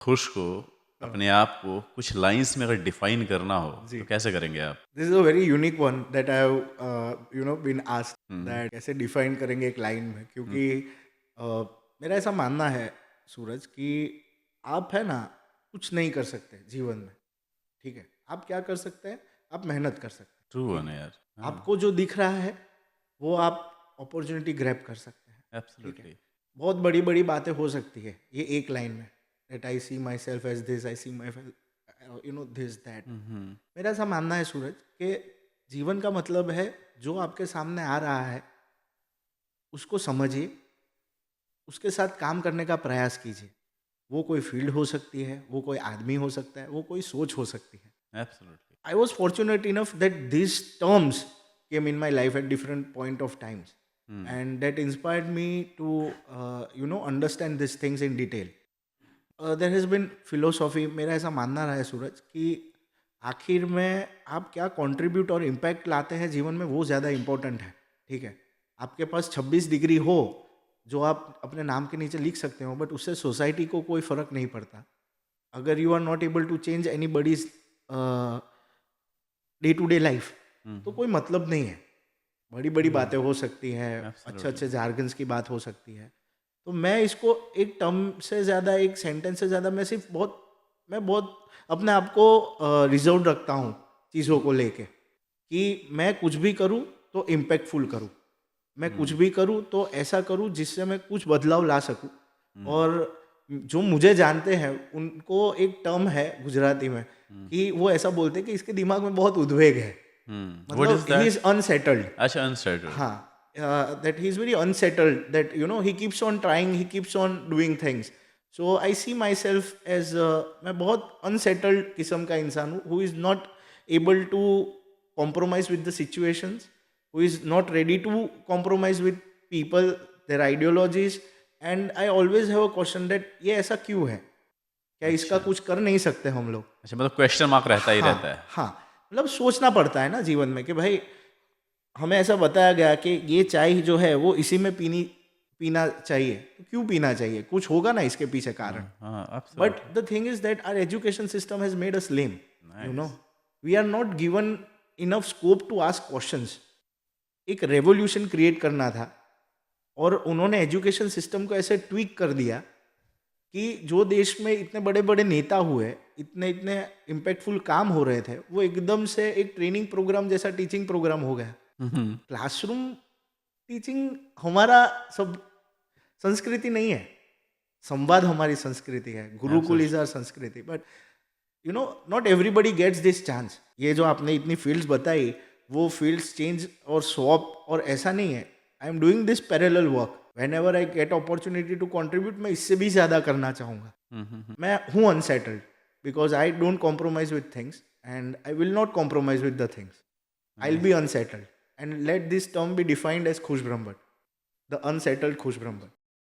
खुश को, अपने आप को कुछ लाइंस में अगर डिफाइन करना हो जी। तो कैसे करेंगे आप? This is a very unique one that I have been asked that कैसे डिफाइन करेंगे एक लाइन में, क्योंकि मेरा ऐसा मानना है सूरज कि आप है ना कुछ नहीं कर सकते जीवन में, ठीक है। आप क्या कर सकते हैं? आप मेहनत कर सकते हैं, ट्रू ठीक वन है। यार। हाँ, आपको जो दिख रहा है वो आप अपॉर्चुनिटी ग्रैब कर सकते हैं, ठीक है। एब्सोल्युटली। बहुत बड़ी बड़ी बातें हो सकती है ये एक लाइन में, that I see myself as this, I see my this that. Hmm. मेरा ऐसा मानना है सूरज कि जीवन का मतलब है जो आपके सामने आ रहा है उसको समझिए, उसके साथ काम करने का प्रयास कीजिए। वो कोई फील्ड हो सकती है, वो कोई आदमी हो सकता है, वो कोई सोच हो सकती है। Absolutely. I was fortunate enough that these terms came in my life at different point of times, hmm. and that inspired me to understand these things in detail. There has been philosophy. मेरा ऐसा मानना रहा है सूरज कि आखिर में आप क्या कंट्रीब्यूट और इम्पैक्ट लाते हैं जीवन में, वो ज़्यादा इम्पोर्टेंट है, ठीक है। आपके पास 26 डिग्री हो जो आप अपने नाम के नीचे लिख सकते हो, बट उससे सोसाइटी को कोई फ़र्क नहीं पड़ता। अगर you are not able to change anybody's day to day life, तो कोई मतलब नहीं है। बड़ी बड़ी बातें हो सकती हैं, अच्छे एब्सोल्युटली। अच्छे जार्गन्स की बात हो सकती है। तो मैं इसको एक टर्म से ज़्यादा, एक सेंटेंस से ज़्यादा, मैं बहुत अपने आप को रिजर्व रखता हूँ चीज़ों को लेके, कि मैं कुछ भी करूँ तो इम्पैक्टफुल करूँ। मैं कुछ भी करूँ तो ऐसा करूँ जिससे मैं कुछ बदलाव ला सकूँ। और जो मुझे जानते हैं उनको एक टर्म है गुजराती में कि वो ऐसा बोलते हैं कि इसके दिमाग में बहुत उद्वेग है, व्हाट इज मतलब ही दैट? Is unsettled. अच्छा, अनसेटल्ड। हाँ, that he is very unsettled, that he keeps on trying, he keeps on doing things. So I see myself as मैं बहुत unsettled किस्म का इंसान हूँ, who is not able to compromise with the situations, who is not ready to compromise with people, their ideologies, and I always have a question that ये ऐसा क्यों है? क्या इसका अच्छा। कुछ कर नहीं सकते हम लोग? अच्छा, मतलब क्वेश्चन मार्क रहता ही रहता हाँ, है। हाँ, मतलब सोचना पड़ता है ना जीवन में कि भाई हमें ऐसा बताया गया कि ये चाय जो है वो इसी में पीना चाहिए, तो क्यों पीना चाहिए? कुछ होगा ना इसके पीछे कारण। हाँ, but absolutely. The thing is that our education system has made us lame, you know nice. We are not given enough scope to ask questions. एक रेवोल्यूशन क्रिएट करना था और उन्होंने एजुकेशन सिस्टम को ऐसे ट्वीक कर दिया कि जो देश में इतने बड़े बड़े नेता हुए, इतने इतने इम्पैक्टफुल काम हो रहे थे, वो एकदम से एक ट्रेनिंग प्रोग्राम जैसा टीचिंग प्रोग्राम हो गया। क्लासरूम टीचिंग हमारा सब संस्कृति नहीं है, संवाद हमारी संस्कृति है, gurukul is absolutely. Our sanskriti. But not everybody gets this chance. ये जो आपने इतनी फील्ड्स बताई, वो फील्ड्स चेंज और स्वॉप और ऐसा नहीं है। I am doing this parallel work, whenever I get opportunity to contribute, मैं इससे भी ज़्यादा करना चाहूँगा। मैं हूँ unsettled because I don't compromise with things and I will not compromise with the things. I will nice. Be unsettled and let this term be defined as खुश ब्रह्मट, द अनसेटल्ड खुश ब्रह्मट।